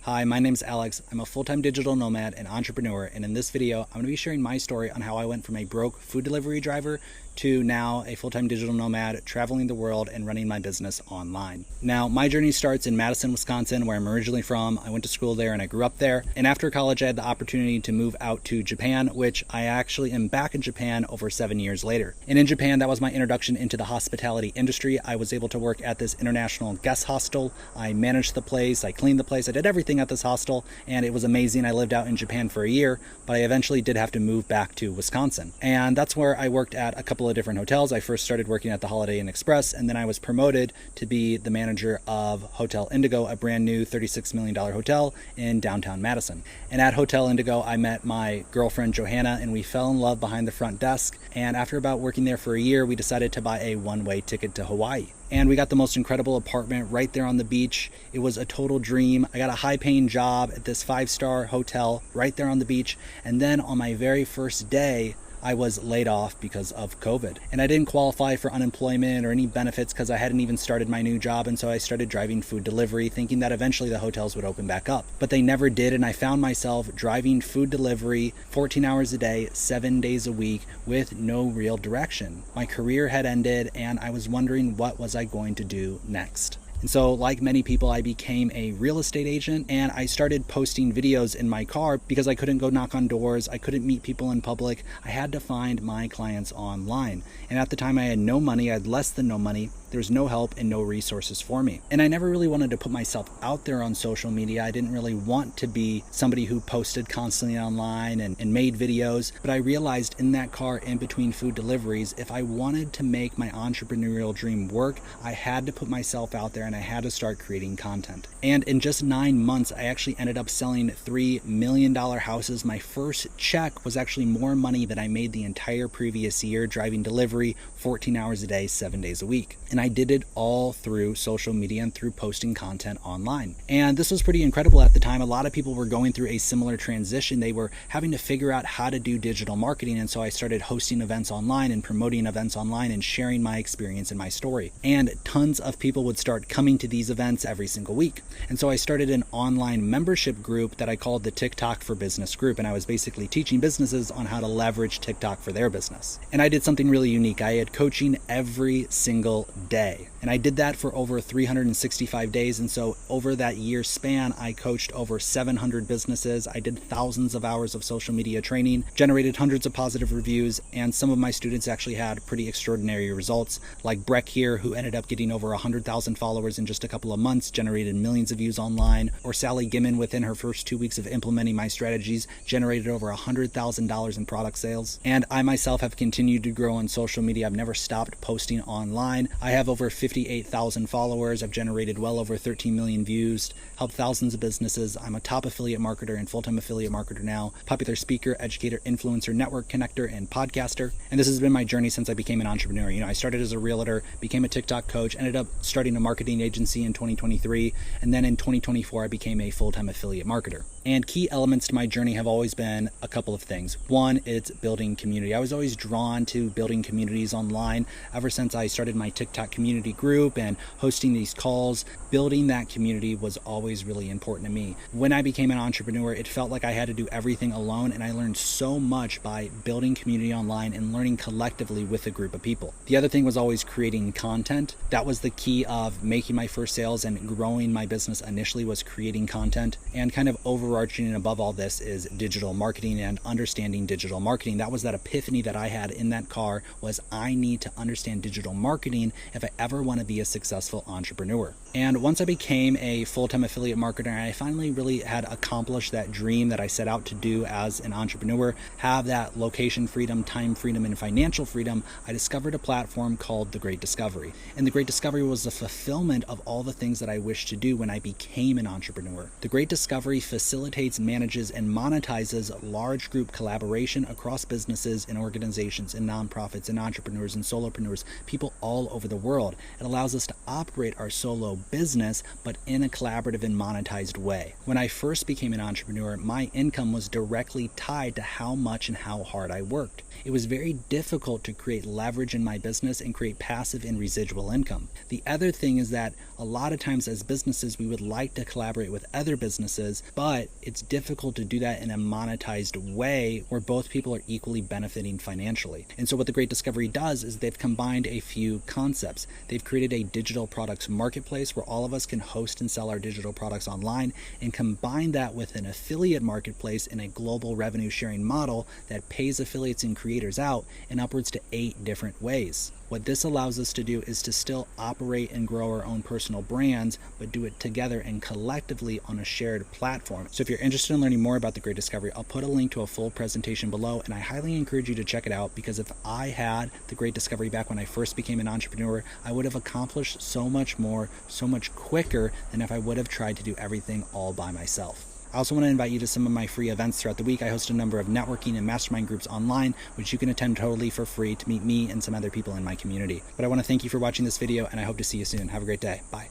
Hi, my name's Alex. I'm a full-time digital nomad and entrepreneur, and in this video, I'm going to be sharing my story on how I went from a broke food delivery driver to now a full-time digital nomad, traveling the world and running my business online. Now, my journey starts in Madison, Wisconsin, where I'm originally from. I went to school there and I grew up there. And after college, I had the opportunity to move out to Japan, which I actually am back in Japan over 7 years later. And in Japan, that was my introduction into the hospitality industry. I was able to work at this international guest hostel. I managed the place, I cleaned the place, I did everything at this hostel, and it was amazing. I lived out in Japan for a year, but I eventually did have to move back to Wisconsin. And that's where I worked at a couple of different hotels. I first started working at the Holiday Inn Express, and then I was promoted to be the manager of Hotel Indigo, a brand new $36 million hotel in downtown Madison. And at Hotel Indigo, I met my girlfriend Johanna, and we fell in love behind the front desk. And after about working there for a year, we decided to buy a one-way ticket to Hawaii. And we got the most incredible apartment right there on the beach. It was a total dream. I got a high-paying job at this 5-star hotel right there on the beach. And then on my very first day, I was laid off because of COVID. And I didn't qualify for unemployment or any benefits because I hadn't even started my new job. And so I started driving food delivery, thinking that eventually the hotels would open back up. But they never did. And I found myself driving food delivery 14 hours a day, 7 days a week with no real direction. My career had ended and I was wondering, what was I going to do next? And so, like many people, I became a real estate agent, and I started posting videos in my car because I couldn't go knock on doors. I couldn't meet people in public. I had to find my clients online. And at the time, I had no money. I had less than no money. There was no help and no resources for me. And I never really wanted to put myself out there on social media. I didn't really want to be somebody who posted constantly online and made videos. But I realized in that car in between food deliveries, if I wanted to make my entrepreneurial dream work, I had to put myself out there and I had to start creating content. And in just 9 months, I actually ended up selling $3 million houses. My first check was actually more money than I made the entire previous year driving delivery 14 hours a day, 7 days a week. And I did it all through social media and through posting content online. And this was pretty incredible at the time. A lot of people were going through a similar transition. They were having to figure out how to do digital marketing. And so I started hosting events online and promoting events online and sharing my experience and my story. And tons of people would start coming to these events every single week. And so I started an online membership group that I called the TikTok for Business group. And I was basically teaching businesses on how to leverage TikTok for their business. And I did something really unique. I had coaching every single day. And I did that for over 365 days. And so over that year span, I coached over 700 businesses. I did thousands of hours of social media training, generated hundreds of positive reviews. And some of my students actually had pretty extraordinary results, like Breck here, who ended up getting over 100,000 followers in just a couple of months, generated millions of views online. Or Sally Gimmon, within her first 2 weeks of implementing my strategies, generated over $100,000 in product sales. And I myself have continued to grow on social media. I've never stopped posting online. I have over 58,000 followers. I've generated well over 13 million views, helped thousands of businesses. I'm a top affiliate marketer and full-time affiliate marketer now, popular speaker, educator, influencer, network connector, and podcaster. And this has been my journey since I became an entrepreneur. I started as a realtor, became a TikTok coach, ended up starting a marketing agency in 2023. And then in 2024, I became a full-time affiliate marketer. And key elements to my journey have always been a couple of things. One, it's building community. I was always drawn to building communities online ever since I started my TikTok community group and hosting these calls. Building that community was always really important to me. When I became an entrepreneur, it felt like I had to do everything alone, and I learned so much by building community online and learning collectively with a group of people. The other thing was always creating content. That was the key of making my first sales and growing my business initially, was creating content. And kind of overarching and above all this is digital marketing and understanding digital marketing. That was that epiphany that I had in that car, was I need to understand digital marketing if I ever want to be a successful entrepreneur. And once I became a full-time affiliate marketer, I finally really had accomplished that dream that I set out to do as an entrepreneur, have that location freedom, time freedom, and financial freedom. I discovered a platform called The Great Discovery. And The Great Discovery was the fulfillment of all the things that I wished to do when I became an entrepreneur. The Great Discovery facilitated facilitates, manages, and monetizes large group collaboration across businesses and organizations and nonprofits and entrepreneurs and solopreneurs, people all over the world. It allows us to operate our solo business, but in a collaborative and monetized way. When I first became an entrepreneur, my income was directly tied to how much and how hard I worked. It was very difficult to create leverage in my business and create passive and residual income. The other thing is that a lot of times as businesses, we would like to collaborate with other businesses, but it's difficult to do that in a monetized way where both people are equally benefiting financially. And so what the Great Discovery does is they've combined a few concepts. They've created a digital products marketplace where all of us can host and sell our digital products online, and combine that with an affiliate marketplace in a global revenue sharing model that pays affiliates and creators out in upwards to 8 different ways. What this allows us to do is to still operate and grow our own personal brands, but do it together and collectively on a shared platform. So if you're interested in learning more about the Great Discovery, I'll put a link to a full presentation below, and I highly encourage you to check it out, because if I had the Great Discovery back when I first became an entrepreneur, I would have accomplished so much more, so much quicker than if I would have tried to do everything all by myself. I also want to invite you to some of my free events throughout the week. I host a number of networking and mastermind groups online, which you can attend totally for free to meet me and some other people in my community. But I want to thank you for watching this video, and I hope to see you soon. Have a great day. Bye.